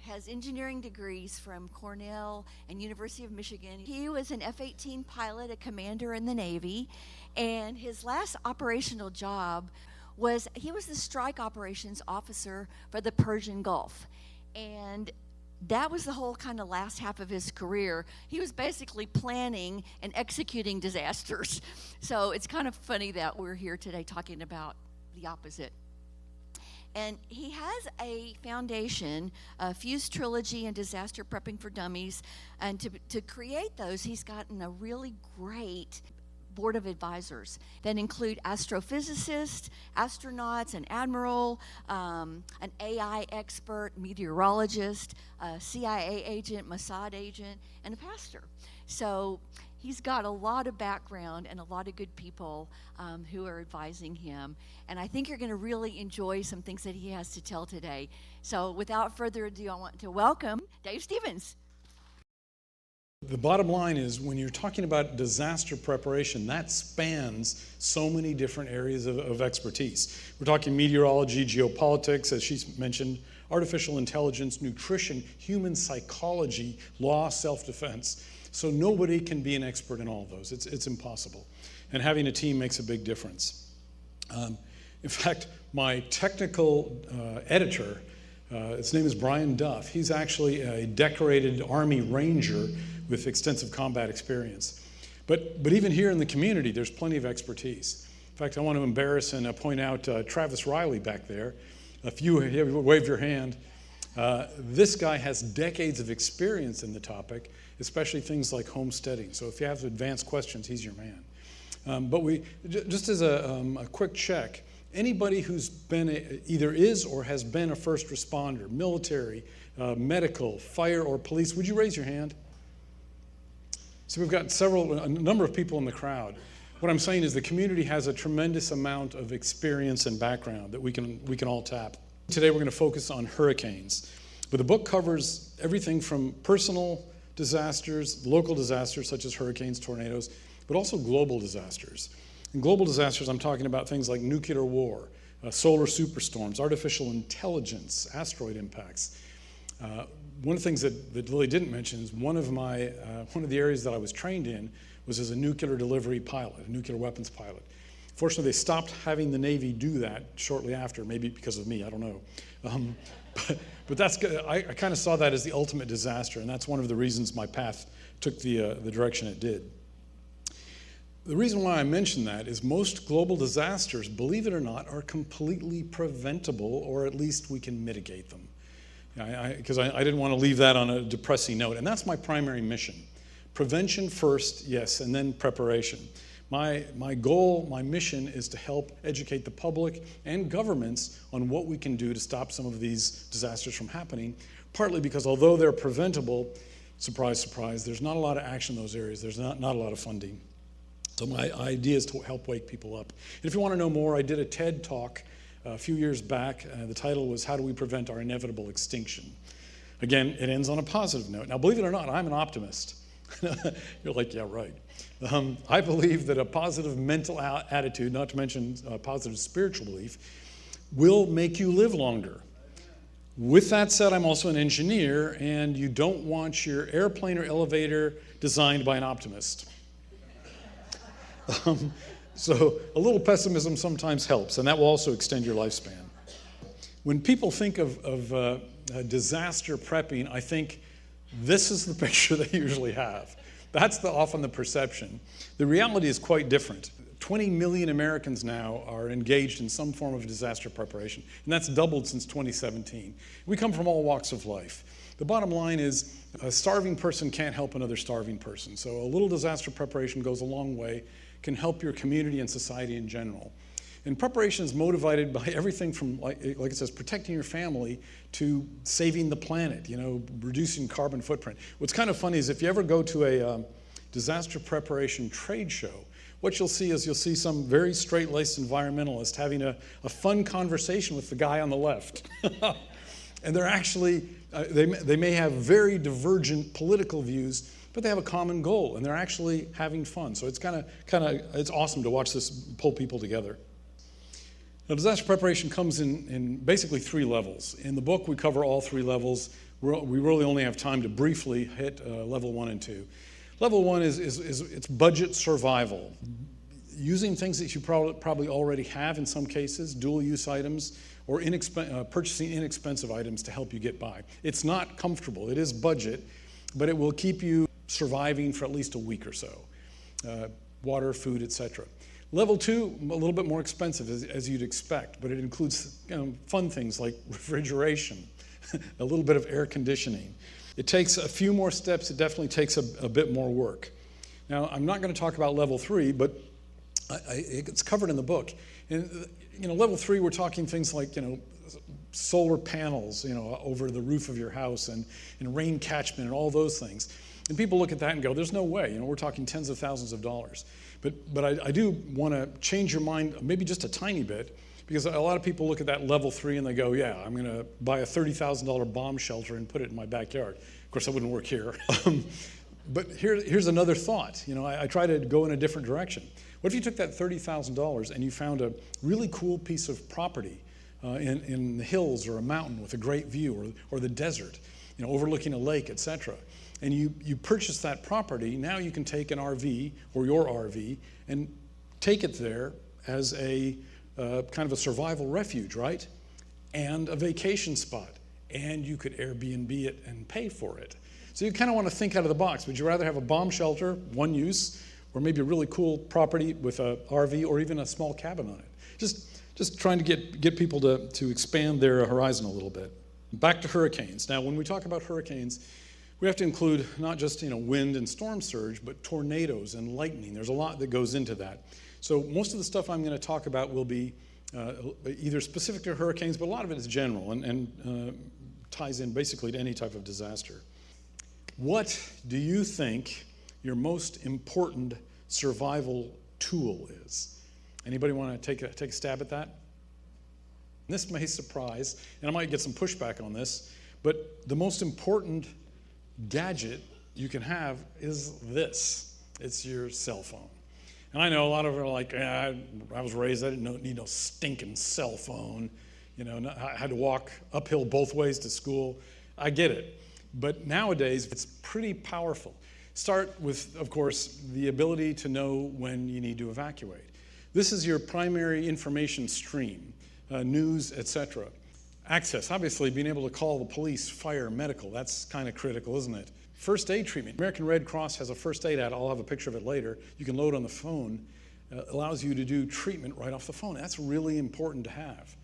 has engineering degrees from Cornell and University of Michigan. He was an F-18 pilot, a commander in the Navy, and his last operational job was he was the strike operations officer for the Persian Gulf. And that was the whole kind of last half of his career. He was basically planning and executing disasters. So it's kind of funny that we're here today talking about the opposite. And he has a foundation, Fuse Trilogy and Disaster Prepping for Dummies. And to create those, he's gotten a really great board of advisors that include astrophysicists, astronauts, an admiral, an AI expert, meteorologist, a CIA agent, Mossad agent, and a pastor. So he's got a lot of background and a lot of good people who are advising him. And I think you're going to really enjoy some things that he has to tell today. So without further ado, I want to welcome Dave Stevens. The bottom line is, when you're talking about disaster preparation, that spans so many different areas of expertise. We're talking meteorology, geopolitics, as she's mentioned, artificial intelligence, nutrition, human psychology, law, self-defense. So nobody can be an expert in all of those. It's impossible. And having a team makes a big difference. In fact, my technical editor, his name is Brian Duff. He's actually a decorated Army Ranger with extensive combat experience. But even here in the community, there's plenty of expertise. In fact, I want to embarrass and point out Travis Riley back there. If you wave your hand, this guy has decades of experience in the topic, especially things like homesteading. So if you have advanced questions, he's your man. But just as a quick check, anybody who's been either is or has been a first responder, military, medical, fire, or police, would you raise your hand? So we've got a number of people in the crowd. What I'm saying is the community has a tremendous amount of experience and background that we can all tap. Today we're going to focus on hurricanes. But the book covers everything from personal disasters, local disasters such as hurricanes, tornadoes, but also global disasters. In global disasters, I'm talking about things like nuclear war, solar superstorms, artificial intelligence, asteroid impacts. One of the things that Lily didn't mention is one of the areas that I was trained in was as a nuclear delivery pilot, a nuclear weapons pilot. Fortunately, they stopped having the Navy do that shortly after, maybe because of me, I don't know. But that's good. I kind of saw that as the ultimate disaster, and that's one of the reasons my path took the direction it did. The reason why I mention that is most global disasters, believe it or not, are completely preventable, or at least we can mitigate them. Because I didn't want to leave that on a depressing note, and that's my primary mission. Prevention first, yes, and then preparation. My goal, my mission is to help educate the public and governments on what we can do to stop some of these disasters from happening, partly because although they're preventable, surprise, surprise, there's not a lot of action in those areas. There's not a lot of funding. So my idea is to help wake people up. And if you want to know more, I did a TED Talk a few years back. The title was How Do We Prevent Our Inevitable Extinction? Again, it ends on a positive note. Now, believe it or not, I'm an optimist. You're like, yeah, right. I believe that a positive mental attitude, not to mention a positive spiritual belief, will make you live longer. With that said, I'm also an engineer, and you don't want your airplane or elevator designed by an optimist. So a little pessimism sometimes helps, and that will also extend your lifespan. When people think of disaster prepping, I think this is the picture they usually have. That's often the perception. The reality is quite different. 20 million Americans now are engaged in some form of disaster preparation, and that's doubled since 2017. We come from all walks of life. The bottom line is a starving person can't help another starving person, so a little disaster preparation goes a long way, can help your community and society in general. And preparation is motivated by everything from, like it says, protecting your family to saving the planet, reducing carbon footprint. What's kind of funny is if you ever go to a disaster preparation trade show, what you'll see some very straight-laced environmentalist having a fun conversation with the guy on the left. And they're actually, they may have very divergent political views, but they have a common goal, and they're actually having fun. So it's it's awesome to watch this pull people together. Now, disaster preparation comes in basically 3 levels. In the book, we cover all 3 levels. We really only have time to briefly hit level 1 and 2. Level 1 is it's budget survival. Using things that you probably already have in some cases, dual-use items, or purchasing inexpensive items to help you get by. It's not comfortable. It is budget, but it will keep you surviving for at least a week or so. Water, food, etc. Level 2, a little bit more expensive as you'd expect, but it includes fun things like refrigeration, a little bit of air conditioning. It takes a few more steps. It definitely takes a bit more work. Now, I'm not going to talk about level 3, but it's covered in the book. And, level 3, we're talking things like, solar panels, over the roof of your house and rain catchment and all those things. And people look at that and go, there's no way, we're talking tens of thousands of dollars. But I do want to change your mind maybe just a tiny bit, because a lot of people look at that level 3 and they go, yeah, I'm going to buy a $30,000 bomb shelter and put it in my backyard. Of course, that wouldn't work here. But here's another thought. I try to go in a different direction. What if you took that $30,000 and you found a really cool piece of property in the hills or a mountain with a great view, or the desert, overlooking a lake, etc. And you purchase that property. Now you can take an RV or your RV and take it there as a kind of a survival refuge, right? And a vacation spot. And you could Airbnb it and pay for it. So you kind of want to think out of the box. Would you rather have a bomb shelter, one use, or maybe a really cool property with a RV or even a small cabin on it? Just trying to get people to expand their horizon a little bit. Back to hurricanes. Now, when we talk about hurricanes, we have to include not just wind and storm surge, but tornadoes and lightning. There's a lot that goes into that. So most of the stuff I'm going to talk about will be either specific to hurricanes, but a lot of it is general and ties in basically to any type of disaster. What do you think your most important survival tool is? Anybody want to take a stab at that? This may surprise, and I might get some pushback on this, but the most important gadget you can have is this. It's your cell phone. And I know a lot of them are like, I was raised, I didn't need no stinking cell phone. I had to walk uphill both ways to school. I get it. But nowadays, it's pretty powerful. Start with, of course, the ability to know when you need to evacuate. This is your primary information stream, news, etc. Access, obviously, being able to call the police, fire, medical, that's kind of critical, isn't it? First aid treatment. American Red Cross has a first aid ad. I'll have a picture of it later. You can load on the phone. Allows you to do treatment right off the phone. That's really important to have.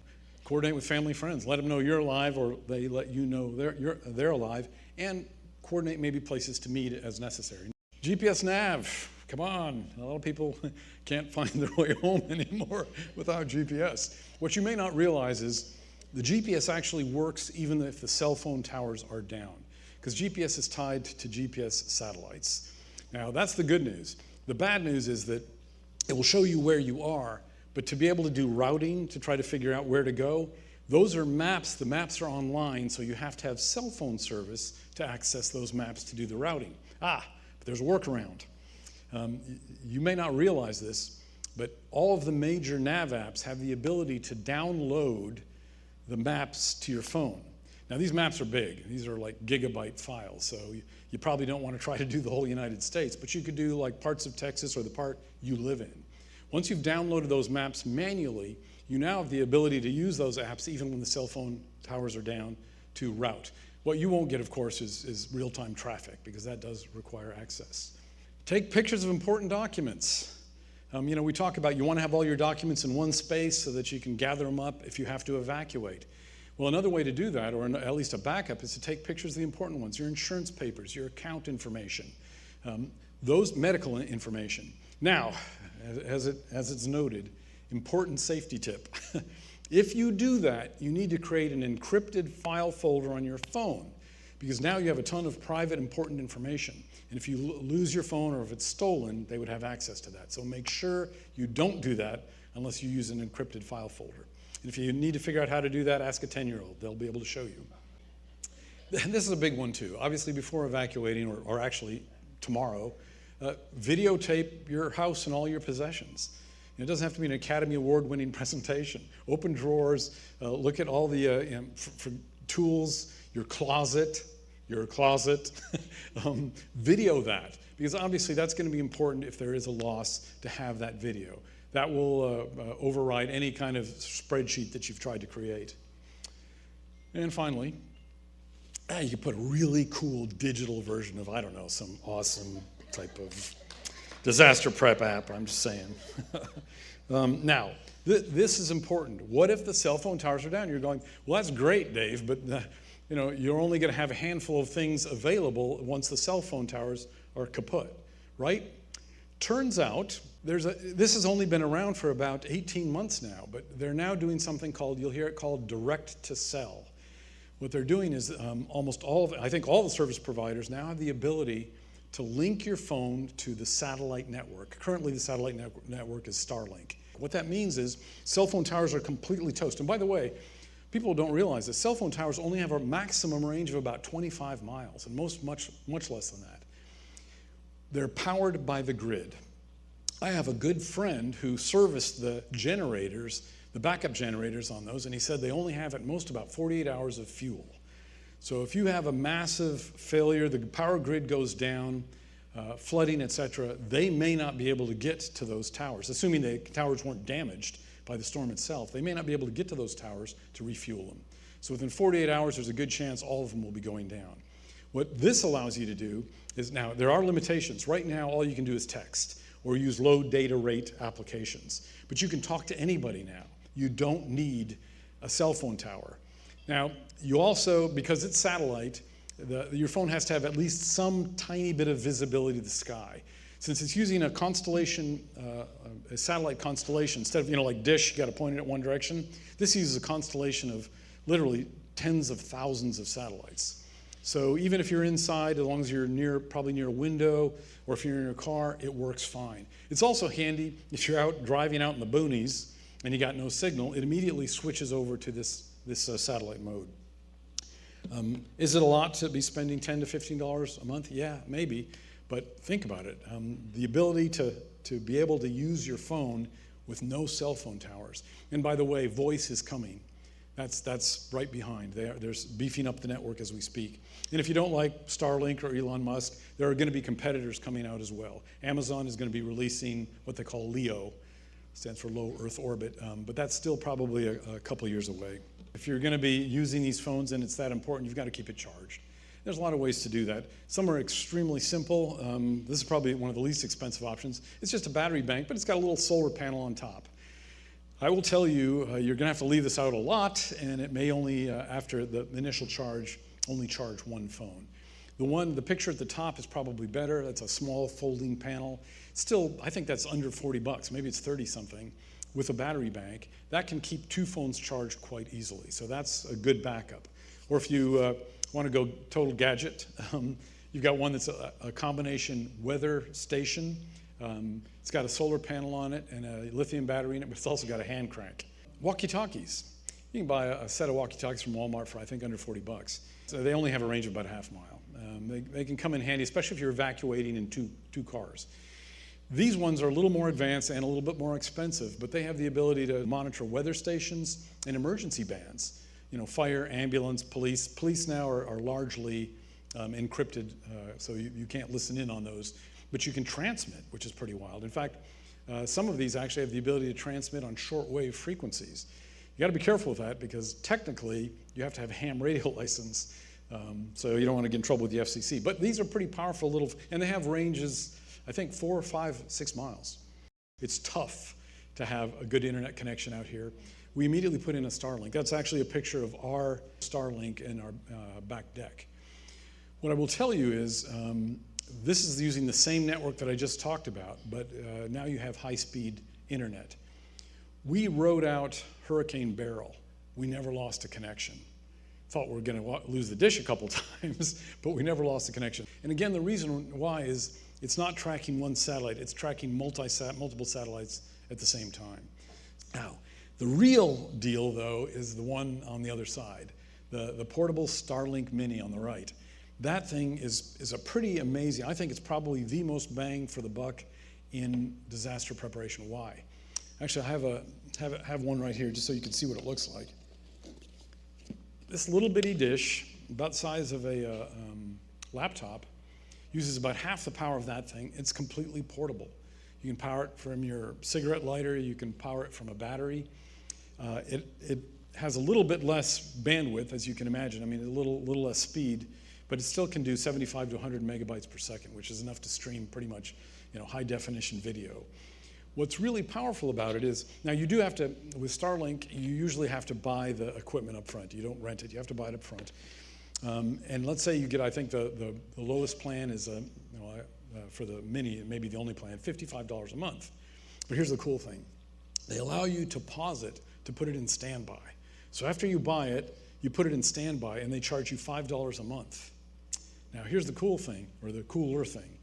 Coordinate with family, friends. Let them know you're alive, or they let you know they're alive. And coordinate maybe places to meet as necessary. GPS nav. Come on. A lot of people can't find their way home anymore without GPS. What you may not realize is the GPS actually works even if the cell phone towers are down, because GPS is tied to GPS satellites. Now, that's the good news. The bad news is that it will show you where you are, but to be able to do routing, to try to figure out where to go, those are maps. The maps are online, so you have to have cell phone service to access those maps to do the routing. But there's a workaround. You may not realize this, but all of the major nav apps have the ability to download the maps to your phone. Now, these maps are big. These are like gigabyte files, so you probably don't want to try to do the whole United States, but you could do like parts of Texas or the part you live in. Once you've downloaded those maps manually, you now have the ability to use those apps even when the cell phone towers are down to route. What you won't get, of course, is real-time traffic, because that does require access. Take pictures of important documents. We talk about you want to have all your documents in one space so that you can gather them up if you have to evacuate. Well, another way to do that, or at least a backup, is to take pictures of the important ones, your insurance papers, your account information, those medical information. Now, as it's noted, important safety tip. If you do that, you need to create an encrypted file folder on your phone, because now you have a ton of private important information. And if you lose your phone or if it's stolen, they would have access to that. So make sure you don't do that unless you use an encrypted file folder. And if you need to figure out how to do that, ask a 10-year-old. They'll be able to show you. This is a big one too. Obviously, before evacuating, or actually tomorrow, videotape your house and all your possessions. It doesn't have to be an Academy Award-winning presentation. Open drawers, look at all the for tools, your closet, video that, because obviously that's going to be important if there is a loss to have that video. That will override any kind of spreadsheet that you've tried to create. And finally, you can put a really cool digital version of, I don't know, some awesome type of disaster prep app, I'm just saying. Now, this is important. What if the cell phone towers are down? You're going, well, that's great, Dave, but you're only going to have a handful of things available once the cell phone towers are kaput, right? Turns out, this has only been around for about 18 months now, but they're now doing something called, you'll hear it called direct to cell. What they're doing is I think all the service providers now have the ability to link your phone to the satellite network. Currently, the satellite network is Starlink. What that means is cell phone towers are completely toast. And by the way, people don't realize that cell phone towers only have a maximum range of about 25 miles, and much less than that. They're powered by the grid. I have a good friend who serviced the generators, the backup generators on those, and he said they only have at most about 48 hours of fuel. So if you have a massive failure, the power grid goes down, flooding, etc., they may not be able to get to those towers. Assuming the towers weren't damaged by the storm itself, they may not be able to get to those towers to refuel them. So within 48 hours, there's a good chance all of them will be going down. What this allows you to do is, now there are limitations. Right now, all you can do is text or use low data rate applications. But you can talk to anybody now. You don't need a cell phone tower. Now, you also, because it's satellite, your phone has to have at least some tiny bit of visibility to the sky. Since it's using a constellation, a satellite constellation, instead of, like Dish, you got to point it at one direction, this uses a constellation of literally tens of thousands of satellites. So even if you're inside, as long as you're probably near a window, or if you're in your car, it works fine. It's also handy if you're out driving out in the boonies and you got no signal, it immediately switches over to this satellite mode. Is it a lot to be spending $10 to $15 a month? Yeah, maybe, but think about it. The ability to be able to use your phone with no cell phone towers. And by the way, voice is coming. That's right behind. They're beefing up the network as we speak. And if you don't like Starlink or Elon Musk, there are going to be competitors coming out as well. Amazon is going to be releasing what they call LEO, stands for low Earth orbit, but that's still probably a couple years away. If you're going to be using these phones and it's that important, you've got to keep it charged. There's a lot of ways to do that. Some are extremely simple. This is probably one of the least expensive options. It's just a battery bank, but it's got a little solar panel on top. I will tell you, you're going to have to leave this out a lot, and it may only, after the initial charge, only charge one phone. The picture at the top is probably better. That's a small folding panel. Still, I think that's under 40 bucks. Maybe it's 30 something with a battery bank. That can keep two phones charged quite easily. So that's a good backup. Or if you want to go total gadget, you've got one that's a combination weather station. It's got a solar panel on it and a lithium battery in it, but it's also got a hand crank. Walkie-talkies. You can buy a set of walkie-talkies from Walmart for, I think, under 40 bucks. So they only have a range of about a half mile. They can come in handy, especially if you're evacuating in two cars. These ones are a little more advanced and a little bit more expensive, but they have the ability to monitor weather stations and emergency bands. Fire, ambulance, police. Police now are largely encrypted, so you can't listen in on those. But you can transmit, which is pretty wild. In fact, some of these actually have the ability to transmit on shortwave frequencies. You got to be careful with that because technically you have to have a ham radio license, so you don't want to get in trouble with the FCC. But these are pretty powerful little, and they have ranges, I think 4, 5, 6 miles. It's tough to have a good internet connection out here. We immediately put in a Starlink. That's actually a picture of our Starlink in our back deck. What I will tell you is this is using the same network that I just talked about, but now you have high-speed internet. We rode out Hurricane Beryl. We never lost a connection. Thought we were going to lose the dish a couple times, but we never lost a connection. And again, the reason why is it's not tracking one satellite, it's tracking multiple satellites at the same time. Now, the real deal, though, is the one on the other side, the portable Starlink Mini on the right. That thing is a pretty amazing, I think it's probably the most bang for the buck in disaster preparation. Why? Actually, I have one right here just so you can see what it looks like. This little bitty dish about the size of a laptop, uses about half the power of that thing. It's completely portable. You can power it from your cigarette lighter. You can power it from a battery. It has a little bit less bandwidth, as you can imagine. I mean, a little less speed, but it still can do 75 to 100 megabytes per second, which is enough to stream pretty much, high definition video. What's really powerful about it is, now you do have to, with Starlink, you usually have to buy the equipment up front. You don't rent it, you have to buy it up front. And let's say you get, I think the lowest plan is, for the mini, it may be the only plan, $55 a month. But here's the cool thing. They allow you to pause it to put it in standby. So after you buy it, you put it in standby and they charge you $5 a month. Now here's the cool thing, or the cooler thing.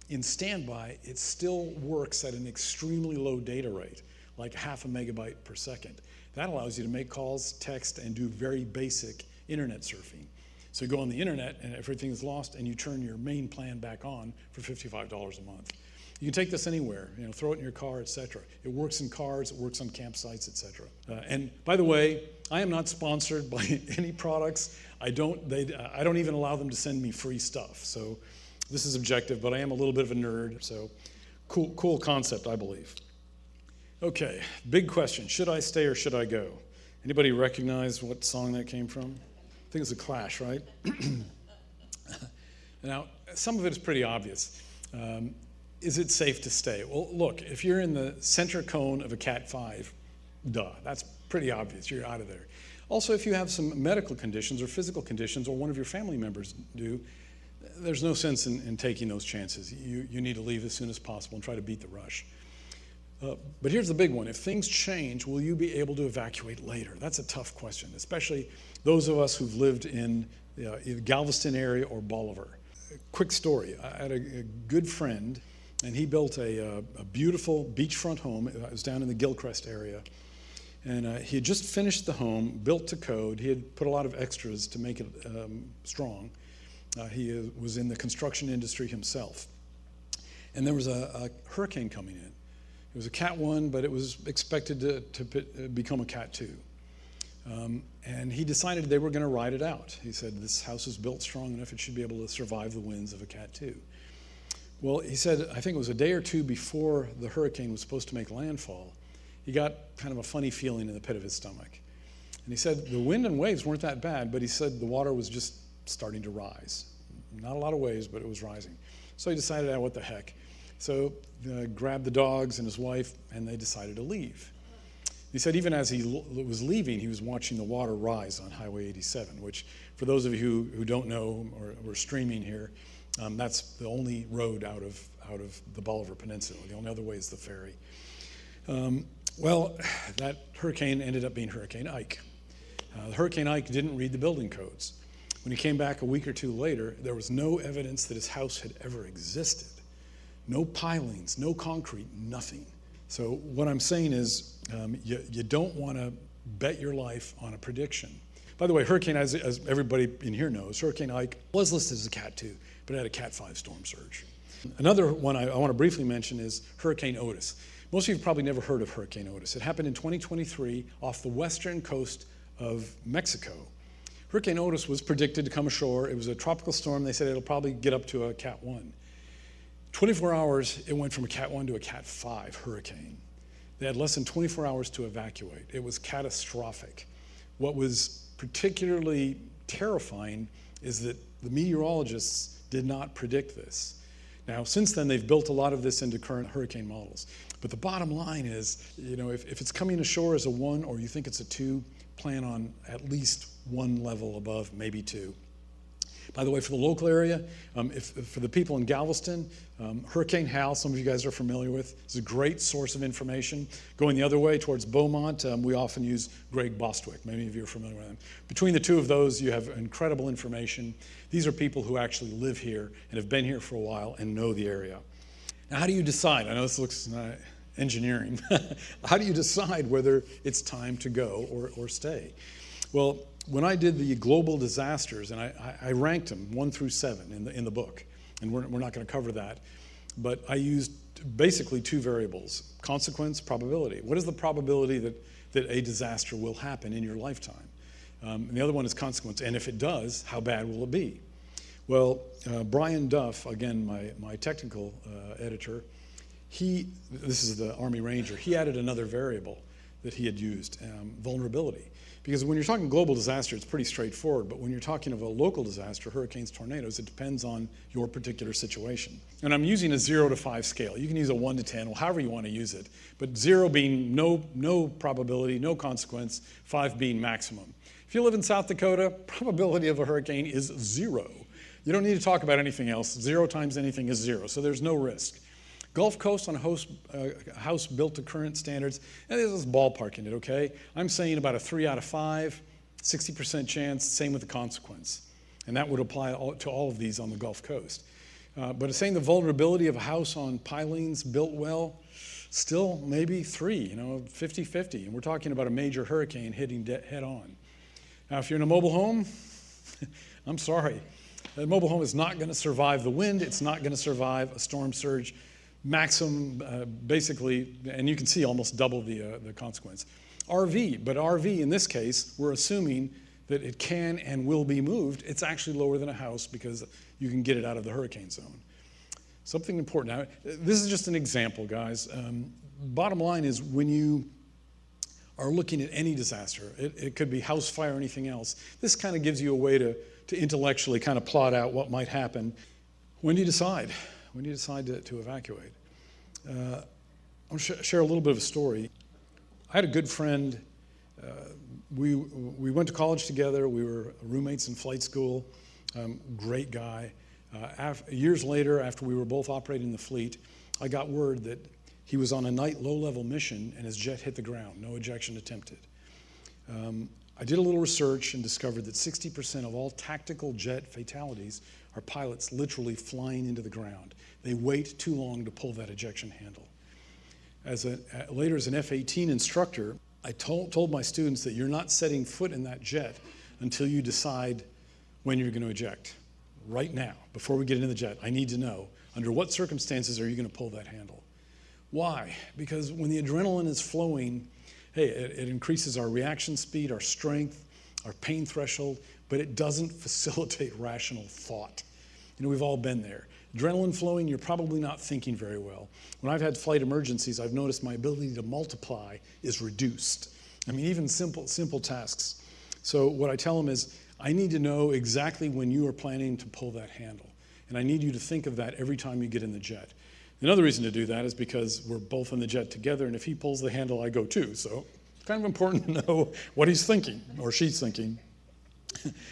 In standby, it still works at an extremely low data rate, like half a megabyte per second. That allows you to make calls, text, and do very basic internet surfing. So you go on the internet and everything is lost and you turn your main plan back on for $55 a month. You can take this anywhere, throw it in your car, etc. It works in cars, it works on campsites, etc. And by the way, I am not sponsored by any products. I don't even allow them to send me free stuff. So this is objective, but I am a little bit of a nerd. So cool concept, I believe. Okay, big question. Should I stay or should I go? Anybody recognize what song that came from? I think it's a Clash, right? Now, some of it is pretty obvious. Is it safe to stay? Well, look, if you're in the center cone of a Cat 5, duh, that's pretty obvious. You're out of there. Also, if you have some medical conditions or physical conditions, or one of your family members do, there's no sense in taking those chances. You need to leave as soon as possible and try to beat the rush. But here's the big one. If things change, will you be able to evacuate later? That's a tough question, especially those of us who've lived in either Galveston area or Bolivar. Quick story. I had a good friend, and he built a beautiful beachfront home. It was down in the Gilcrest area. And he had just finished the home, built to code. He had put a lot of extras to make it strong. He was in the construction industry himself. And there was a hurricane coming in. It was a Cat 1, but it was expected to become a Cat 2. And he decided they were going to ride it out. He said, this house is built strong enough, it should be able to survive the winds of a Cat 2. Well, he said, I think it was a day or two before the hurricane was supposed to make landfall, he got kind of a funny feeling in the pit of his stomach. And he said the wind and waves weren't that bad, but he said the water was just starting to rise. Not a lot of waves, but it was rising. So he decided, what the heck. So grabbed the dogs and his wife, and they decided to leave. He said even as he was leaving, he was watching the water rise on Highway 87, which for those of you who don't know or are streaming here, that's the only road out of the Bolivar Peninsula. The only other way is the ferry. Well, that hurricane ended up being Hurricane Ike. Hurricane Ike didn't read the building codes. When he came back a week or two later, there was no evidence that his house had ever existed. No pilings, no concrete, nothing. So what I'm saying is you don't want to bet your life on a prediction. By the way, Hurricane, as everybody in here knows, Hurricane Ike was listed as a Cat 2, but it had a Cat 5 storm surge. Another one I want to briefly mention is Hurricane Otis. Most of you have probably never heard of Hurricane Otis. It happened in 2023 off the western coast of Mexico. Hurricane Otis was predicted to come ashore. It was a tropical storm. They said it'll probably get up to a Cat 1. 24 hours, it went from a Cat 1 to a Cat 5 hurricane. They had less than 24 hours to evacuate. It was catastrophic. What was particularly terrifying is that the meteorologists did not predict this. Now, since then, they've built a lot of this into current hurricane models. But the bottom line is, if it's coming ashore as a 1 or you think it's a 2, plan on at least 1 level above, maybe 2. By the way, for the local area, for the people in Galveston, Hurricane Hal, some of you guys are familiar with, is a great source of information. Going the other way towards Beaumont, we often use Greg Bostwick. Many of you are familiar with him. Between the two of those, you have incredible information. These are people who actually live here and have been here for a while and know the area. Now, how do you decide? I know this looks engineering. How do you decide whether it's time to go or stay? Well, when I did the global disasters, and I ranked them 1 through 7 in the book, and we're not going to cover that, but I used basically 2 variables: consequence, probability. What is the probability that a disaster will happen in your lifetime? And the other one is consequence. And if it does, how bad will it be? Well, Brian Duff, again, my technical editor, this is the Army Ranger, he added another variable that he had used, vulnerability. Because when you're talking global disaster, it's pretty straightforward, but when you're talking of a local disaster, hurricanes, tornadoes, it depends on your particular situation. And I'm using a 0 to 5 scale. You can use a 1 to 10, well, however you want to use it, but 0 being no probability, no consequence, 5 being maximum. If you live in South Dakota, probability of a hurricane is 0. You don't need to talk about anything else. 0 times anything is 0, so there's no risk. Gulf Coast on a house built to current standards, and this is ballparking it, okay? I'm saying about a 3 out of 5, 60% chance, same with the consequence. And that would apply to all of these on the Gulf Coast. But it's saying the vulnerability of a house on pilings built well, still maybe 3, 50-50. And we're talking about a major hurricane hitting head on. Now, if you're in a mobile home, I'm sorry. A mobile home is not going to survive the wind. It's not going to survive a storm surge. Maximum, basically, and you can see almost double the consequence. RV, but RV in this case, we're assuming that it can and will be moved. It's actually lower than a house because you can get it out of the hurricane zone. Something important. Now, this is just an example, guys. Bottom line is when you are looking at any disaster, it could be house fire or anything else, this kind of gives you a way to intellectually kind of plot out what might happen. When do you decide? When do you decide to evacuate? I want to share a little bit of a story. I had a good friend. We went to college together. We were roommates in flight school. Great guy. Years later, after we were both operating the fleet, I got word that he was on a night low-level mission and his jet hit the ground. No ejection attempted. I did a little research and discovered that 60% of all tactical jet fatalities are pilots literally flying into the ground. They wait too long to pull that ejection handle. Later as an F-18 instructor, I told my students that you're not setting foot in that jet until you decide when you're going to eject. Right now, before we get into the jet, I need to know, under what circumstances are you going to pull that handle? Why? Because when the adrenaline is flowing, hey, it increases our reaction speed, our strength, our pain threshold, but it doesn't facilitate rational thought. We've all been there. Adrenaline flowing, you're probably not thinking very well. When I've had flight emergencies, I've noticed my ability to multiply is reduced. I mean, even simple tasks. So what I tell them is, I need to know exactly when you are planning to pull that handle. And I need you to think of that every time you get in the jet. Another reason to do that is because we're both in the jet together, and if he pulls the handle, I go too. So it's kind of important to know what he's thinking, or she's thinking.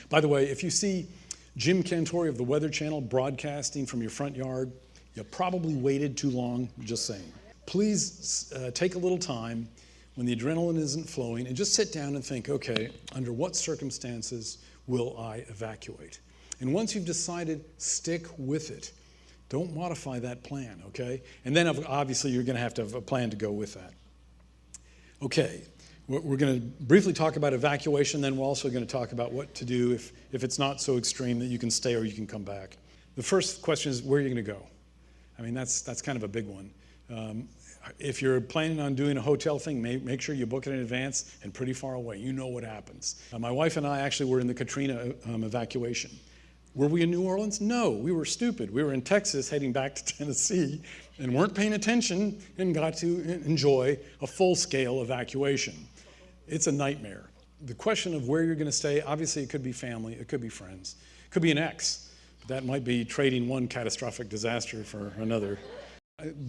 By the way, if you see Jim Cantori of the Weather Channel broadcasting from your front yard, you probably waited too long, just saying. Please take a little time when the adrenaline isn't flowing and just sit down and think, okay, under what circumstances will I evacuate? And once you've decided, stick with it. Don't modify that plan, okay? And then obviously you're going to have a plan to go with that. Okay, we're going to briefly talk about evacuation, then we're also going to talk about what to do if it's not so extreme that you can stay or you can come back. The first question is, where are you going to go? I mean, that's kind of a big one. If you're planning on doing a hotel thing, make sure you book it in advance and pretty far away. You know what happens. My wife and I actually were in the Katrina evacuation. Were we in New Orleans? No, we were stupid. We were in Texas heading back to Tennessee and weren't paying attention and got to enjoy a full-scale evacuation. It's a nightmare. The question of where you're going to stay, obviously it could be family, it could be friends, it could be an ex. That might be trading one catastrophic disaster for another.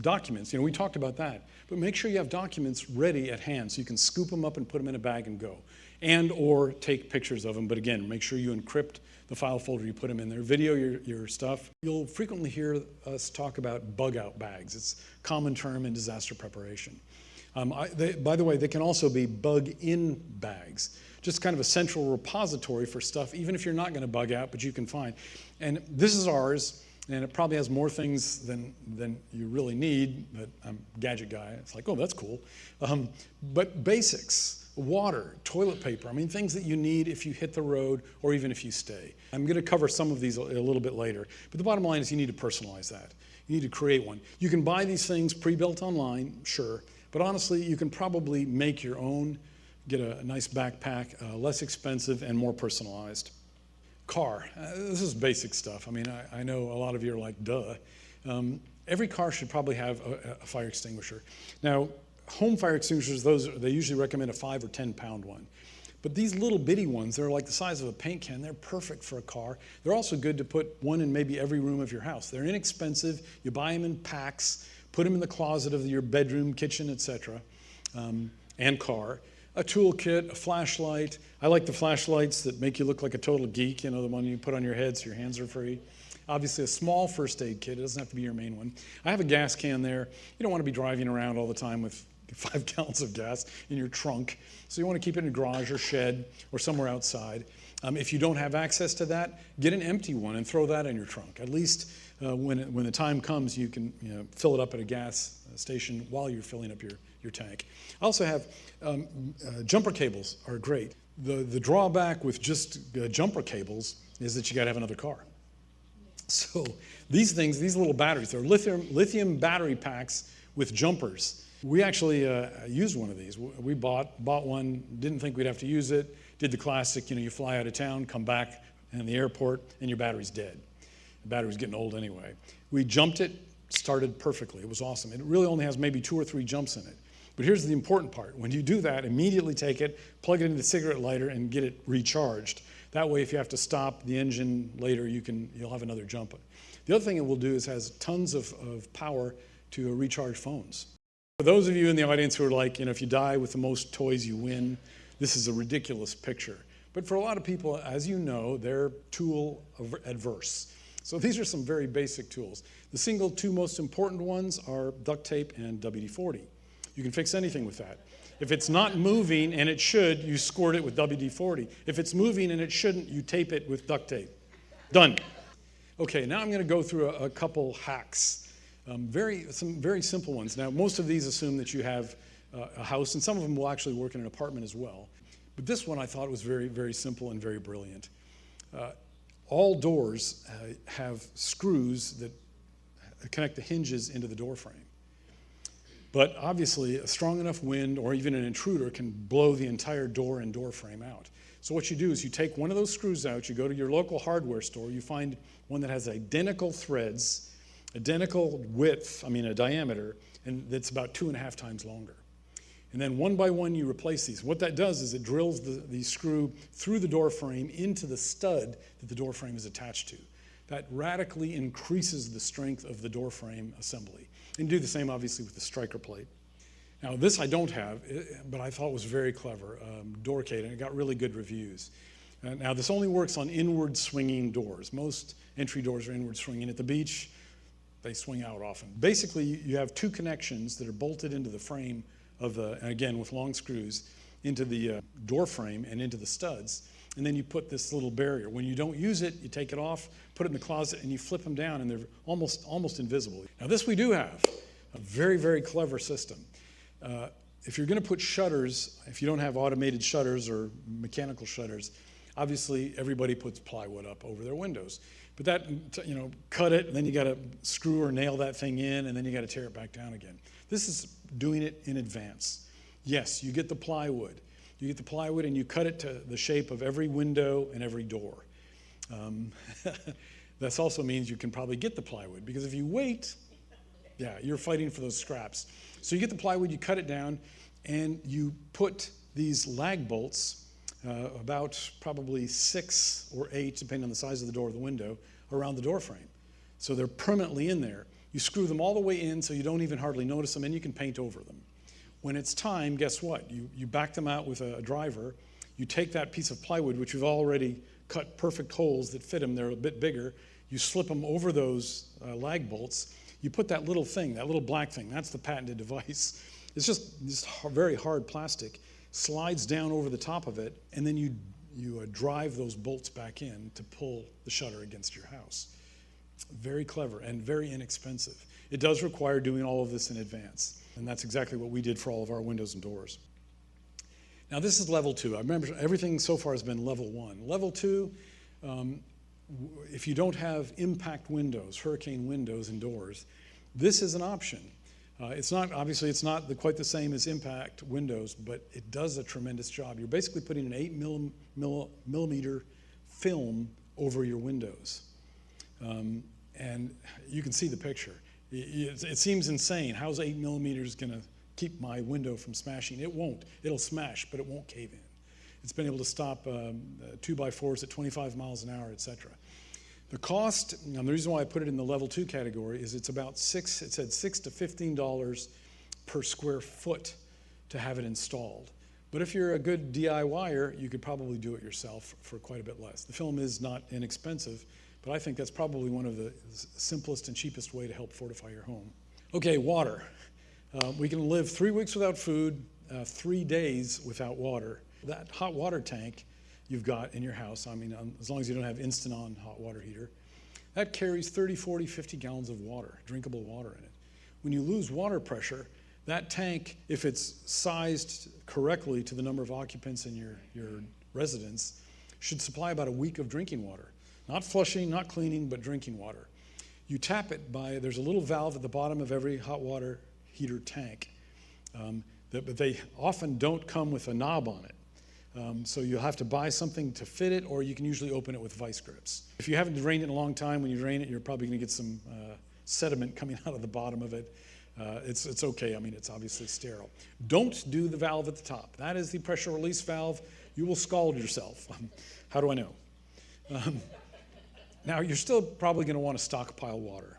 Documents, we talked about that. But make sure you have documents ready at hand so you can scoop them up and put them in a bag and go. And or take pictures of them, but again, make sure you encrypt the file folder you put them in there. Video your stuff. You'll frequently hear us talk about bug-out bags. It's a common term in disaster preparation. By the way, they can also be bug-in bags. Just kind of a central repository for stuff, even if you're not going to bug out, but you can find. And this is ours. And it probably has more things than you really need, but I'm a gadget guy. It's like, oh, that's cool. But basics, water, toilet paper, I mean, things that you need if you hit the road or even if you stay. I'm going to cover some of these a little bit later. But the bottom line is you need to personalize that. You need to create one. You can buy these things pre-built online, sure. But honestly, you can probably make your own get a nice backpack, less expensive and more personalized. Car, this is basic stuff. I mean, I know a lot of you are like, duh. Every car should probably have a fire extinguisher. Now, home fire extinguishers, they usually recommend a 5 or 10 pound one. But these little bitty ones, they're like the size of a paint can. They're perfect for a car. They're also good to put one in maybe every room of your house. They're inexpensive. You buy them in packs, put them in the closet of your bedroom, kitchen, etc., and car. A toolkit, a flashlight. I like the flashlights that make you look like a total geek, you know, the one you put on your head so your hands are free. Obviously, a small first aid kit. It doesn't have to be your main one. I have a gas can there. You don't want to be driving around all the time with 5 gallons of gas in your trunk. So you want to keep it in a garage or shed or somewhere outside. If you don't have access to that, get an empty one and throw that in your trunk. At least when the time comes, you can fill it up at a gas station while you're filling up your tank. I also have jumper cables are great. The drawback with just jumper cables is that you got to have another car. So these things, these little batteries, they're lithium battery packs with jumpers. We actually used one of these. We bought one, didn't think we'd have to use it, did the classic, you fly out of town, come back in the airport, and your battery's dead. The battery was getting old anyway. We jumped it, started perfectly. It was awesome. It really only has maybe 2 or 3 jumps in it. But here's the important part. When you do that, immediately take it, plug it into the cigarette lighter, and get it recharged. That way, if you have to stop the engine later, you'll have another jump. The other thing it will do is has tons of power to recharge phones. For those of you in the audience who are like, if you die with the most toys, you win, this is a ridiculous picture. But for a lot of people, as you know, they're tool adverse. So these are some very basic tools. The single 2 most important ones are duct tape and WD-40. You can fix anything with that. If it's not moving and it should, you squirt it with WD-40. If it's moving and it shouldn't, you tape it with duct tape. Done. Okay, now I'm going to go through a couple hacks. Some very simple ones. Now, most of these assume that you have a house, and some of them will actually work in an apartment as well. But this one I thought was very, very simple and very brilliant. All doors have screws that connect the hinges into the door frame. But obviously, a strong enough wind or even an intruder can blow the entire door and door frame out. So what you do is you take one of those screws out, you go to your local hardware store, you find one that has identical threads, identical width, a diameter, and that's about 2.5 times longer. And then one by one you replace these. What that does is it drills the screw through the door frame into the stud that the door frame is attached to. That radically increases the strength of the door frame assembly. And do the same, obviously, with the striker plate. Now, this I don't have, but I thought was very clever. Doorcade, and it got really good reviews. Now, this only works on inward swinging doors. Most entry doors are inward swinging. At the beach, they swing out often. Basically, you have 2 connections that are bolted into the frame of and again, with long screws, into the door frame and into the studs. And then you put this little barrier. When you don't use it, you take it off, put it in the closet, and you flip them down, and they're almost invisible. Now, this we do have. A very, very clever system. If you're going to put shutters, if you don't have automated shutters or mechanical shutters, obviously everybody puts plywood up over their windows. But that, cut it, and then you got to screw or nail that thing in, and then you got to tear it back down again. This is doing it in advance. Yes, you get the plywood. You get the plywood and you cut it to the shape of every window and every door. That also means you can probably get the plywood, because if you wait, you're fighting for those scraps. So you get the plywood, you cut it down, and you put these lag bolts, about probably 6 or 8, depending on the size of the door or the window, around the door frame. So they're permanently in there. You screw them all the way in so you don't even hardly notice them, and you can paint over them. When it's time, guess what? You back them out with a driver. You take that piece of plywood, which you've already cut perfect holes that fit them. They're a bit bigger. You slip them over those lag bolts. You put that little thing, that little black thing, that's the patented device. It's just very hard plastic, slides down over the top of it, and then you drive those bolts back in to pull the shutter against your house. Very clever and very inexpensive. It does require doing all of this in advance. And that's exactly what we did for all of our windows and doors. Now, this is level 2. I remember everything so far has been level 1. Level 2, if you don't have impact windows, hurricane windows and doors, this is an option. Obviously it's not quite the same as impact windows, but it does a tremendous job. You're basically putting an 8 millimeter film over your windows. And you can see the picture. It seems insane. How's 8 millimeters going to keep my window from smashing? It won't. It'll smash, but it won't cave in. It's been able to stop 2x4s at 25 miles an hour, etc. The cost, and the reason why I put it in the level 2 category is it's about $6 to $15 per square foot to have it installed. But if you're a good DIYer, you could probably do it yourself for quite a bit less. The film is not inexpensive, but I think that's probably one of the simplest and cheapest way to help fortify your home. Okay, water. We can live 3 weeks without food, 3 days without water. That hot water tank you've got in your house, I mean, as long as you don't have instant-on hot water heater, that carries 30, 40, 50 gallons of water, drinkable water in it. When you lose water pressure, that tank, if it's sized correctly to the number of occupants in your residence, should supply about a week of drinking water. Not flushing, not cleaning, but drinking water. You tap it there's a little valve at the bottom of every hot water heater tank, but they often don't come with a knob on it. So you'll have to buy something to fit it, or you can usually open it with vice grips. If you haven't drained it in a long time, when you drain it, you're probably going to get some sediment coming out of the bottom of it. It's okay. I mean, it's obviously sterile. Don't do the valve at the top. That is the pressure release valve. You will scald yourself. How do I know? Now, you're still probably going to want to stockpile water.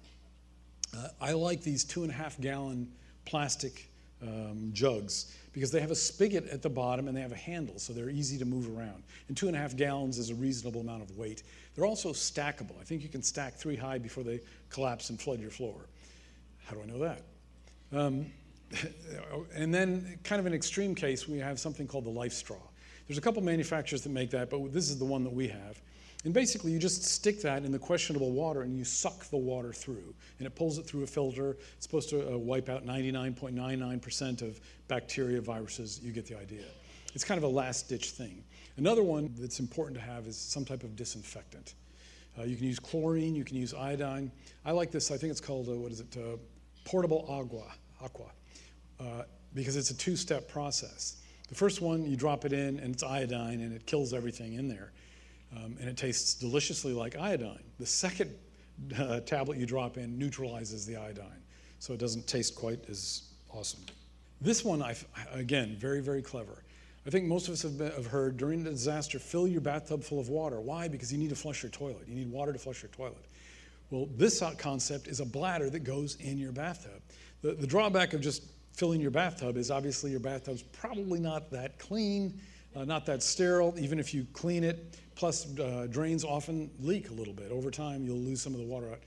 I like these 2.5-gallon plastic jugs because they have a spigot at the bottom and they have a handle, so they're easy to move around. And 2.5 gallons is a reasonable amount of weight. They're also stackable. I think you can stack 3 high before they collapse and flood your floor. How do I know that? And then, kind of an extreme case, we have something called the life straw. There's a couple manufacturers that make that, but this is the one that we have. And basically, you just stick that in the questionable water and you suck the water through. And it pulls it through a filter. It's supposed to wipe out 99.99% of bacteria, viruses. You get the idea. It's kind of a last-ditch thing. Another one that's important to have is some type of disinfectant. You can use chlorine. You can use iodine. I like this. I think it's called, portable aqua, because it's a 2-step process. The first one, you drop it in, and it's iodine, and it kills everything in there. And it tastes deliciously like iodine. The second tablet you drop in neutralizes the iodine, so it doesn't taste quite as awesome. This one, again, very, very clever. I think most of us have heard, during the disaster, fill your bathtub full of water. Why? Because you need to flush your toilet. You need water to flush your toilet. Well, this concept is a bladder that goes in your bathtub. The drawback of just filling your bathtub is obviously your bathtub's probably not that clean, not that sterile, even if you clean it. Plus, drains often leak a little bit. Over time, you'll lose some of the water out.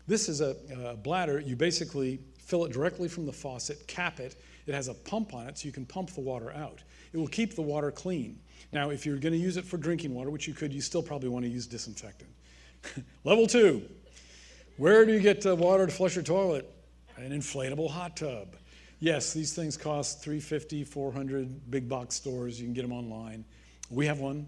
This is a bladder. You basically fill it directly from the faucet, cap it. It has a pump on it, so you can pump the water out. It will keep the water clean. Now, if you're going to use it for drinking water, which you could, you still probably want to use disinfectant. Level 2. Where do you get water to flush your toilet? An inflatable hot tub. Yes, these things cost $350, $400, big box stores. You can get them online. We have one.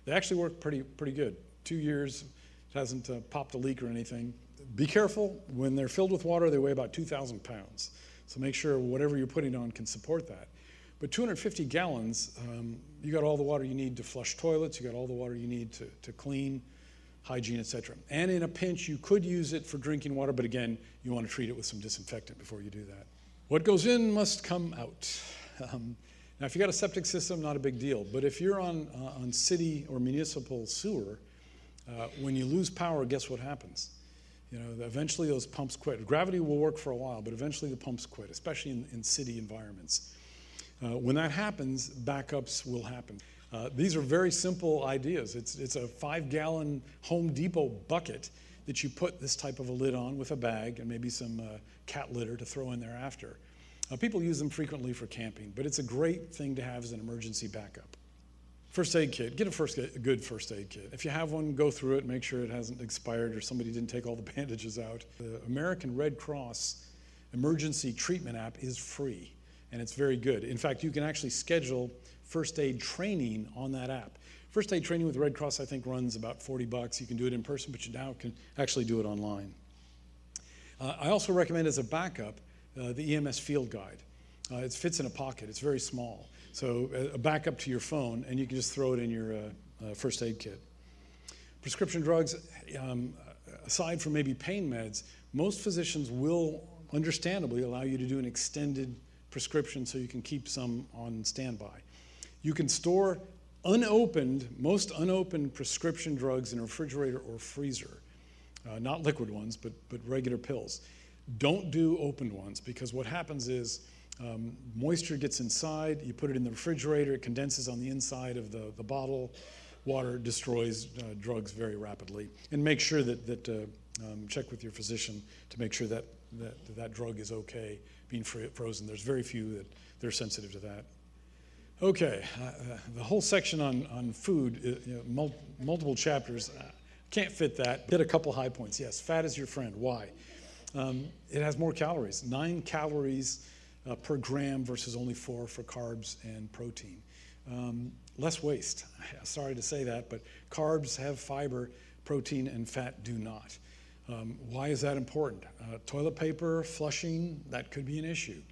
They actually work pretty good. 2 years, it hasn't popped a leak or anything. Be careful, when they're filled with water, they weigh about 2,000 pounds. So make sure whatever you're putting on can support that. But 250 gallons, you got all the water you need to flush toilets, you got all the water you need to clean, hygiene, etc. And in a pinch, you could use it for drinking water, but again, you want to treat it with some disinfectant before you do that. What goes in must come out. Now, if you got a septic system, not a big deal. But if you're on city or municipal sewer, when you lose power, guess what happens? You know, eventually those pumps quit. Gravity will work for a while, but eventually the pumps quit, especially in city environments. When that happens, backups will happen. These are very simple ideas. It's a 5-gallon Home Depot bucket that you put this type of a lid on with a bag and maybe some cat litter to throw in there after. People use them frequently for camping, but it's a great thing to have as an emergency backup. First aid kit. Get a good first aid kit. If you have one, go through it, make sure it hasn't expired or somebody didn't take all the bandages out. The American Red Cross emergency treatment app is free, and it's very good. In fact, you can actually schedule first aid training on that app. First aid training with the Red Cross, I think, runs about $40. You can do it in person, but you now can actually do it online. I also recommend as a backup the EMS field guide. It fits in a pocket. It's very small. So a backup to your phone, and you can just throw it in your first aid kit. Prescription drugs, aside from maybe pain meds, most physicians will understandably allow you to do an extended prescription so you can keep some on standby. You can store most unopened prescription drugs in a refrigerator or freezer. Not liquid ones, but regular pills. Don't do opened ones, because what happens is moisture gets inside, you put it in the refrigerator, it condenses on the inside of the bottle, water destroys drugs very rapidly. And make sure that check with your physician to make sure that drug is okay being frozen. There's very few that they're sensitive to that. Okay, the whole section on food, multiple chapters, can't fit that. Hit a couple high points. Yes, fat is your friend. Why? It has more calories, 9 calories per gram versus only 4 for carbs and protein. Less waste. Sorry to say that, but carbs have fiber, protein and fat do not. Why is that important? Toilet paper, flushing, that could be an issue.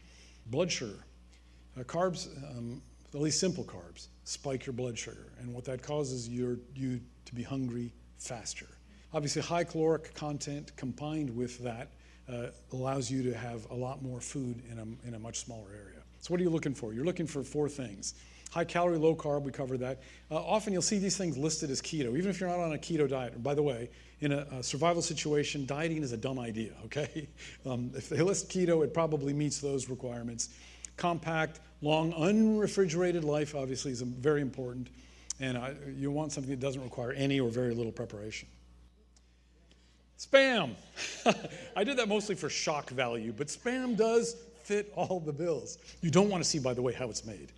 Blood sugar. Carbs, at least simple carbs, spike your blood sugar, and what that causes you to be hungry faster. Obviously, high caloric content combined with that allows you to have a lot more food in a much smaller area. So what are you looking for? You're looking for 4 things. High calorie, low carb, we covered that. Often you'll see these things listed as keto, even if you're not on a keto diet. And by the way, in a survival situation, dieting is a dumb idea, okay? If they list keto, it probably meets those requirements. Compact, long, unrefrigerated life, obviously, is very important. And you want something that doesn't require any or very little preparation. Spam. I did that mostly for shock value, but Spam does fit all the bills. You don't want to see, by the way, how it's made.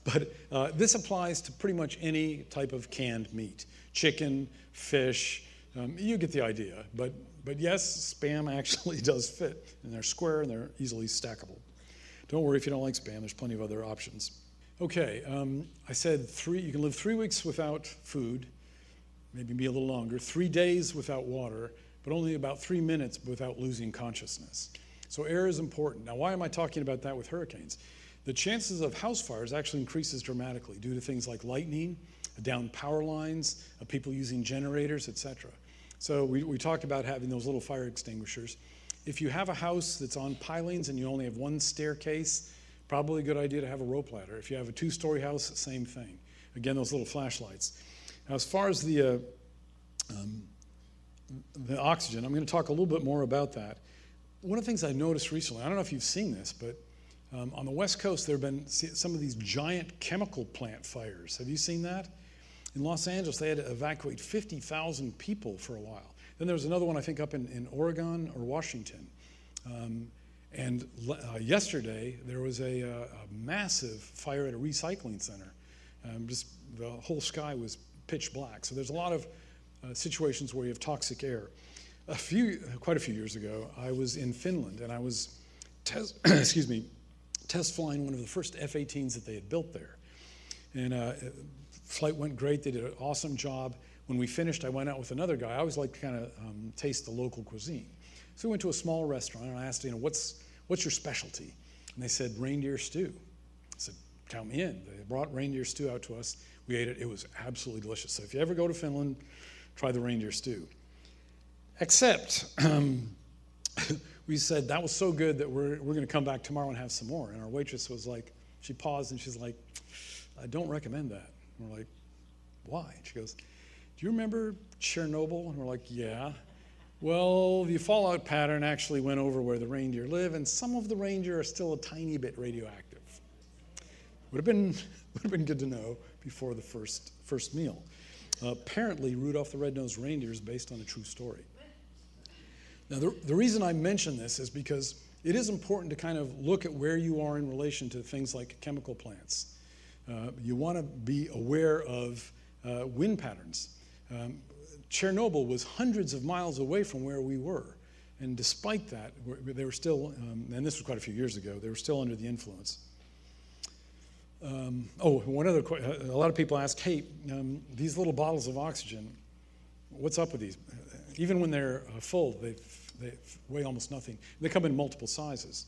But this applies to pretty much any type of canned meat. Chicken, fish, you get the idea. But yes, Spam actually does fit. And they're square and they're easily stackable. Don't worry if you don't like Spam, there's plenty of other options. Okay, I said you can live 3 weeks without food, maybe be a little longer, 3 days without water, but only about 3 minutes without losing consciousness. So air is important. Now, why am I talking about that with hurricanes? The chances of house fires actually increases dramatically due to things like lightning, down power lines, people using generators, etc. So we talked about having those little fire extinguishers. If you have a house that's on pilings and you only have one staircase, probably a good idea to have a rope ladder. If you have a 2-story house, same thing. Again, those little flashlights. Now, as far as the oxygen, I'm going to talk a little bit more about that. One of the things I noticed recently, I don't know if you've seen this, but on the West Coast, there have been some of these giant chemical plant fires. Have you seen that? In Los Angeles, they had to evacuate 50,000 people for a while. Then there was another one, I think, up in Oregon or Washington. Yesterday, there was a massive fire at a recycling center. Just the whole sky was pitch black. So there's a lot of situations where you have toxic air. Quite a few years ago, I was in Finland, and I was test flying one of the first F-18s that they had built there. And flight went great. They did an awesome job. When we finished, I went out with another guy. I always like to kind of taste the local cuisine. So we went to a small restaurant, and I asked, what's your specialty? And they said, reindeer stew. I said, count me in. They brought reindeer stew out to us. We ate it. It was absolutely delicious. So if you ever go to Finland, try the reindeer stew. Except we said, that was so good that we're going to come back tomorrow and have some more. And our waitress was like, she paused and she's like, I don't recommend that. And we're like, why? And she goes, do you remember Chernobyl? And we're like, yeah. Well, the fallout pattern actually went over where the reindeer live, and some of the reindeer are still a tiny bit radioactive. Would have been good to know before the first meal. Apparently, Rudolph the Red-Nosed Reindeer is based on a true story. Now, the reason I mention this is because it is important to kind of look at where you are in relation to things like chemical plants. You want to be aware of wind patterns. Chernobyl was hundreds of miles away from where we were. And despite that, they were still, and this was quite a few years ago, they were still under the influence. One other question. A lot of people ask, hey, these little bottles of oxygen, what's up with these? Even when they're full, they weigh almost nothing. They come in multiple sizes.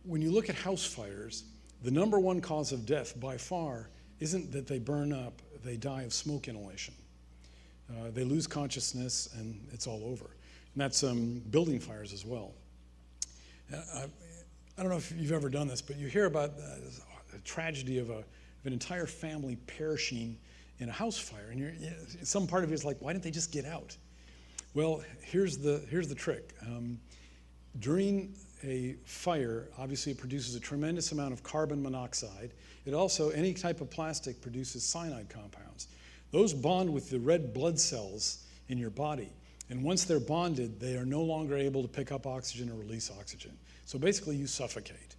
When you look at house fires, the number one cause of death by far isn't that they burn up, they die of smoke inhalation. They lose consciousness and it's all over. And that's building fires as well. I don't know if you've ever done this, but you hear about the tragedy of an entire family perishing in a house fire, and some part of you is like, why didn't they just get out? Well, here's the trick. During a fire, obviously it produces a tremendous amount of carbon monoxide. It also, any type of plastic produces cyanide compounds. Those bond with the red blood cells in your body, and once they're bonded, they are no longer able to pick up oxygen or release oxygen. So basically you suffocate,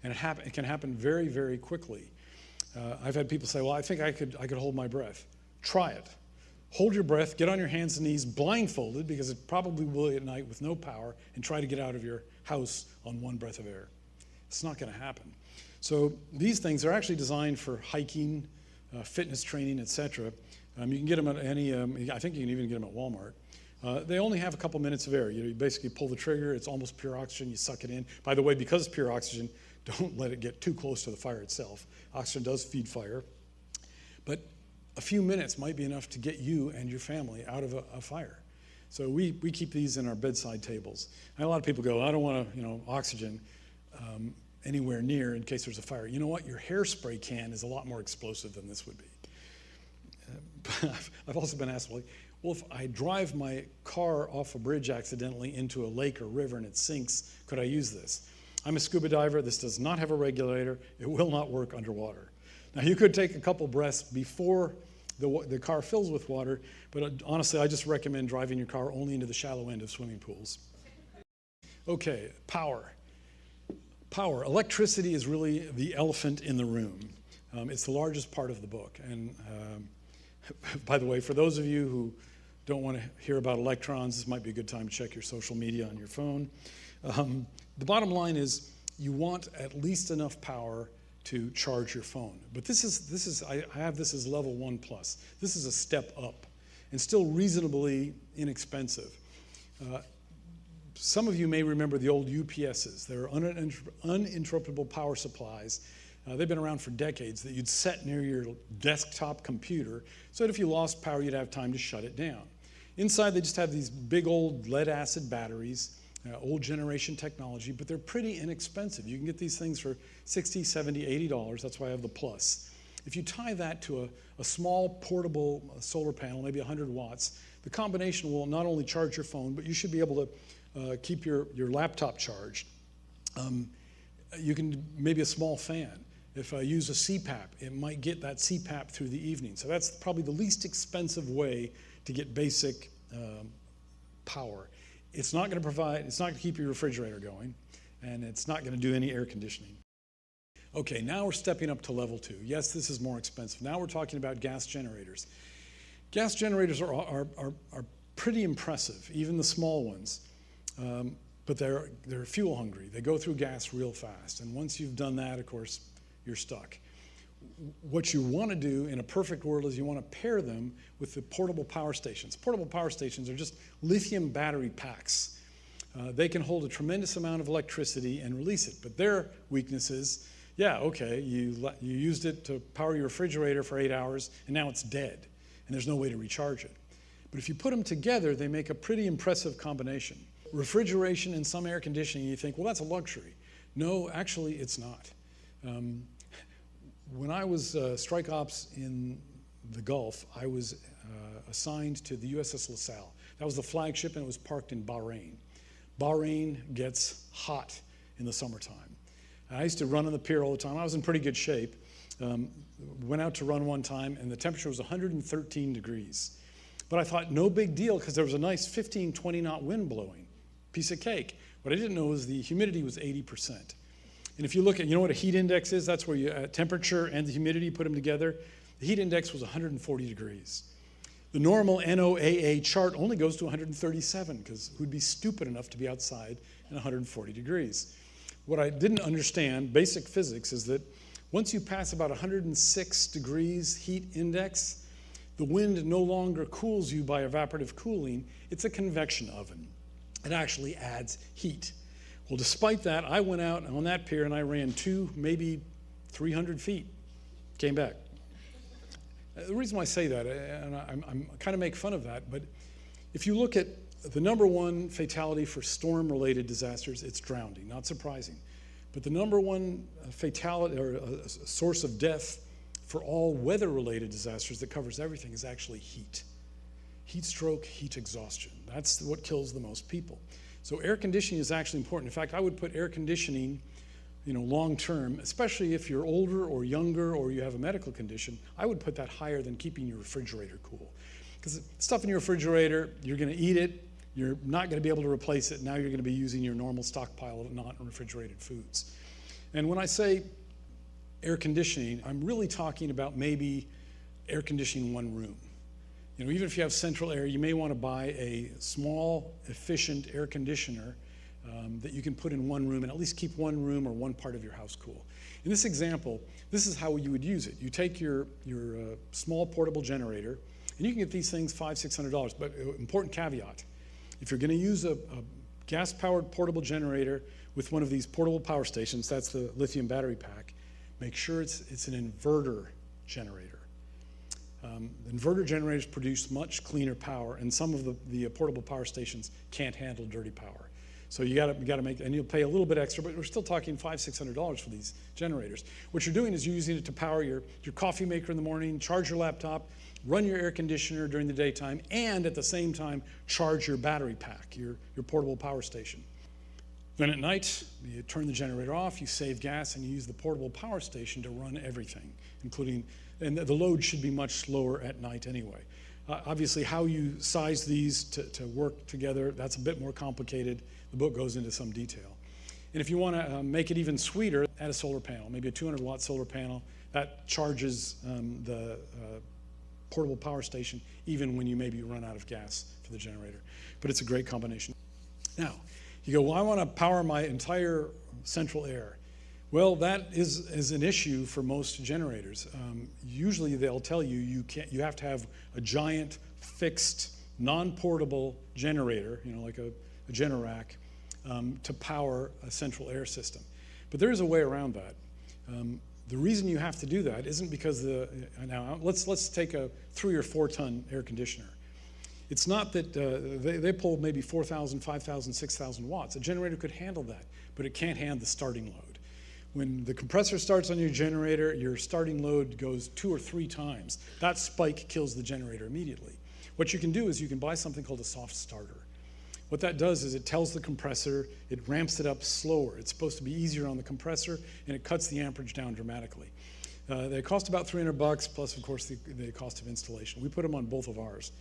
and it can happen very, very quickly. I've had people say, well, I think I could hold my breath. Try it. Hold your breath, get on your hands and knees blindfolded, because it probably will at night with no power, and try to get out of your house on one breath of air. It's not going to happen. So these things are actually designed for hiking, fitness training, etc. You can get them at any, I think you can even get them at Walmart. They only have a couple minutes of air. You basically pull the trigger, it's almost pure oxygen, you suck it in. By the way, because it's pure oxygen, don't let it get too close to the fire itself. Oxygen does feed fire. But a few minutes might be enough to get you and your family out of a fire. So we keep these in our bedside tables. And a lot of people go, I don't want oxygen anywhere near in case there's a fire. You know what? Your hairspray can is a lot more explosive than this would be. I've also been asked, well, if I drive my car off a bridge accidentally into a lake or river and it sinks, could I use this? I'm a scuba diver. This does not have a regulator. It will not work underwater. Now, you could take a couple breaths before the car fills with water, but honestly, I just recommend driving your car only into the shallow end of swimming pools. Okay, power. Power. Electricity is really the elephant in the room. It's the largest part of the book. And by the way, for those of you who don't want to hear about electrons, this might be a good time to check your social media on your phone. The bottom line is you want at least enough power to charge your phone. But I have this as level 1+. This is a step up and still reasonably inexpensive. Some of you may remember the old UPSs. They're uninterruptible power supplies. They've been around for decades that you'd set near your desktop computer so that if you lost power, you'd have time to shut it down. Inside, they just have these big old lead-acid batteries, old generation technology, but they're pretty inexpensive. You can get these things for $60, $70, $80. That's why I have the Plus. If you tie that to a small portable solar panel, maybe 100 watts, the combination will not only charge your phone, but you should be able to keep your laptop charged. You can, maybe a small fan. If I use a CPAP, it might get that CPAP through the evening. So that's probably the least expensive way to get basic power. It's not going to keep your refrigerator going, and it's not going to do any air conditioning. Okay, now we're stepping up to level 2. Yes, this is more expensive. Now we're talking about gas generators. Gas generators are pretty impressive, even the small ones. But they're fuel hungry. They go through gas real fast. And once you've done that, of course, you're stuck. What you want to do in a perfect world is you want to pair them with the portable power stations. Portable power stations are just lithium battery packs. They can hold a tremendous amount of electricity and release it. But their weakness is, yeah, okay, you used it to power your refrigerator for 8 hours, and now it's dead, and there's no way to recharge it. But if you put them together, they make a pretty impressive combination. Refrigeration and some air conditioning, you think, well, that's a luxury. No, actually, it's not. When I was strike ops in the Gulf, I was assigned to the USS LaSalle. That was the flagship, and it was parked in Bahrain. Bahrain gets hot in the summertime. I used to run on the pier all the time. I was in pretty good shape. Went out to run one time, and the temperature was 113 degrees. But I thought, no big deal, because there was a nice 15, 20 knot wind blowing. Piece of cake. What I didn't know was the humidity was 80%. And if you look at, you know what a heat index is? That's where you temperature and the humidity, put them together. The heat index was 140 degrees. The normal NOAA chart only goes to 137, because who'd be stupid enough to be outside in 140 degrees? What I didn't understand, basic physics, is that once you pass about 106 degrees heat index, the wind no longer cools you by evaporative cooling. It's a convection oven. It actually adds heat. Well, despite that, I went out on that pier and I ran 2, maybe 300 feet, came back. The reason why I say that, and I'm kind of make fun of that, but if you look at the number one fatality for storm-related disasters, it's drowning, not surprising. But the number one fatality or a source of death for all weather-related disasters that covers everything is actually heat. Heat stroke, heat exhaustion. That's what kills the most people. So air conditioning is actually important. In fact, I would put air conditioning, long term, especially if you're older or younger or you have a medical condition, I would put that higher than keeping your refrigerator cool. Because stuff in your refrigerator, you're going to eat it, you're not going to be able to replace it. Now you're going to be using your normal stockpile of non-refrigerated foods. And when I say air conditioning, I'm really talking about maybe air conditioning one room. Even if you have central air, you may want to buy a small, efficient air conditioner that you can put in one room and at least keep one room or one part of your house cool. In this example, this is how you would use it. You take your small portable generator, and you can get these things $500, $600, but important caveat. If you're going to use a gas-powered portable generator with one of these portable power stations, that's the lithium battery pack, make sure it's an inverter generator. Inverter generators produce much cleaner power, and some of the portable power stations can't handle dirty power. So you got to make, and you'll pay a little bit extra, but we're still talking $500, $600 for these generators. What you're doing is you're using it to power your coffee maker in the morning, charge your laptop, run your air conditioner during the daytime, and at the same time charge your battery pack, your portable power station. Then at night, you turn the generator off, you save gas, and you use the portable power station to run everything, including, and the load should be much slower at night anyway. Obviously, how you size these to work together, that's a bit more complicated. The book goes into some detail. And if you want to make it even sweeter, add a solar panel, maybe a 200-watt solar panel. That charges the portable power station even when you maybe run out of gas for the generator. But it's a great combination. Now, you go, well, I want to power my entire central air. Well, that is an issue for most generators. Usually they'll tell you you have to have a giant fixed non-portable generator, like a Generac, to power a central air system. But there is a way around that. The reason you have to do that isn't because now let's take a 3 or 4 ton air conditioner. It's not that they pull maybe 4,000, 5,000, 6,000 watts. A generator could handle that, but it can't handle the starting load. When the compressor starts on your generator, your starting load goes 2 or 3 times. That spike kills the generator immediately. What you can do is you can buy something called a soft starter. What that does is it tells the compressor, it ramps it up slower. It's supposed to be easier on the compressor, and it cuts the amperage down dramatically. They cost about $300, plus, of course, the cost of installation. We put them on both of ours.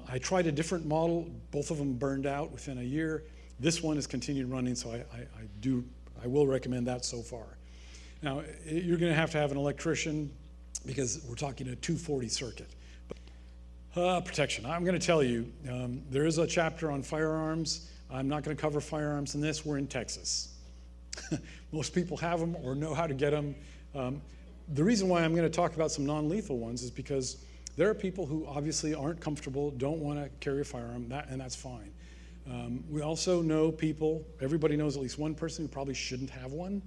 I tried a different model. Both of them burned out within a year. This one has continued running, so I will recommend that so far. Now, you're going to have an electrician because we're talking a 240 circuit. Protection. I'm going to tell you, there is a chapter on firearms. I'm not going to cover firearms in this. We're in Texas. Most people have them or know how to get them. The reason why I'm going to talk about some non-lethal ones is because there are people who obviously aren't comfortable, don't want to carry a firearm, and that's fine. We also know people, everybody knows at least one person who probably shouldn't have one.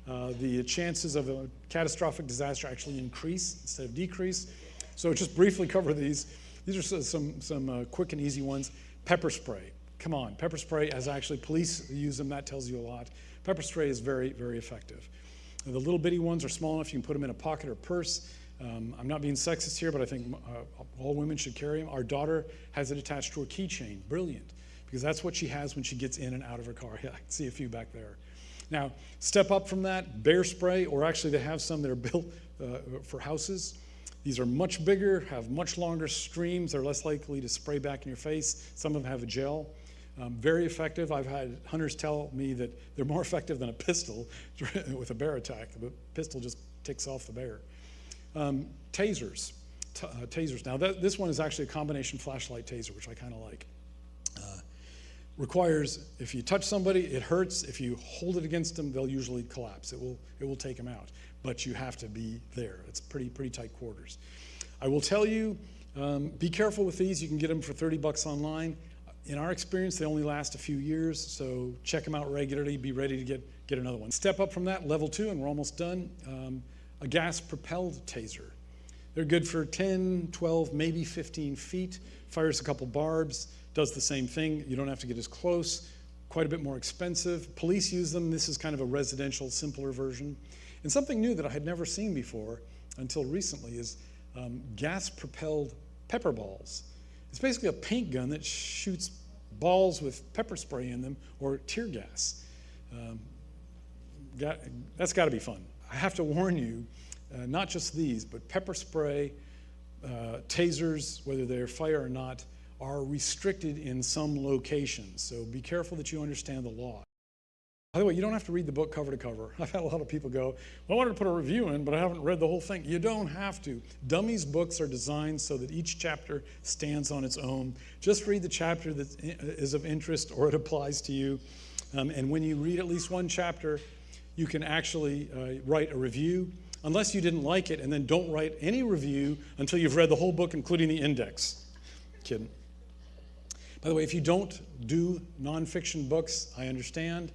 The chances of a catastrophic disaster actually increase instead of decrease. So just briefly cover these. These are some quick and easy ones. Pepper spray. Come on, pepper spray, as actually police use them, that tells you a lot. Pepper spray is very, very effective. The little bitty ones are small enough you can put them in a pocket or purse. I'm not being sexist here, but I think all women should carry them. Our daughter has it attached to her keychain. Brilliant, because that's what she has when she gets in and out of her car. Yeah, I can see a few back there. Now, step up from that, bear spray, or actually they have some that are built for houses. These are much bigger, have much longer streams. They're less likely to spray back in your face. Some of them have a gel. Very effective. I've had hunters tell me that they're more effective than a pistol with a bear attack. The pistol just ticks off the bear. Tasers. Tasers. Now, this one is actually a combination flashlight taser, which I kind of like. Requires, if you touch somebody, it hurts. If you hold it against them, they'll usually collapse. It will take them out. But you have to be there. It's pretty tight quarters. I will tell you, be careful with these. You can get them for $30 online. In our experience, they only last a few years, so check them out regularly. Be ready to get another one. Step up from that, level 2, and we're almost done. A gas-propelled taser. They're good for 10, 12, maybe 15 feet. Fires a couple barbs, does the same thing. You don't have to get as close. Quite a bit more expensive. Police use them. This is kind of a residential, simpler version. And something new that I had never seen before until recently is gas-propelled pepper balls. It's basically a paint gun that shoots balls with pepper spray in them or tear gas. That's got to be fun. I have to warn you, not just these, but pepper spray, tasers, whether they're fire or not, are restricted in some locations. So be careful that you understand the law. By the way, you don't have to read the book cover to cover. I've had a lot of people go, well, I wanted to put a review in, but I haven't read the whole thing. You don't have to. Dummies books are designed so that each chapter stands on its own. Just read the chapter that is of interest or it applies to you. And when you read at least one chapter, you can actually write a review, unless you didn't like it, and then don't write any review until you've read the whole book, including the index. Kidding. By the way, if you don't do nonfiction books, I understand.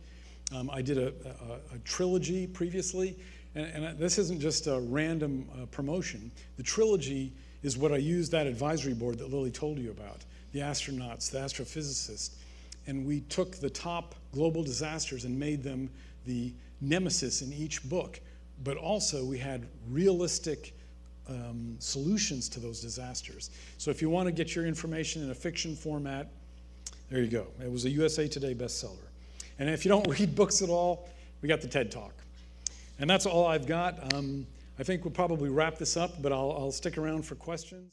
I did a trilogy previously, and this isn't just a random promotion. The trilogy is what I used that advisory board that Lily told you about, the astronauts, the astrophysicists, and we took the top global disasters and made them the nemesis in each book, but also we had realistic solutions to those disasters. So if you want to get your information in a fiction format, there you go. It was a USA Today bestseller. And if you don't read books at all, we got the TED Talk. And that's all I've got. I think we'll probably wrap this up, but I'll stick around for questions.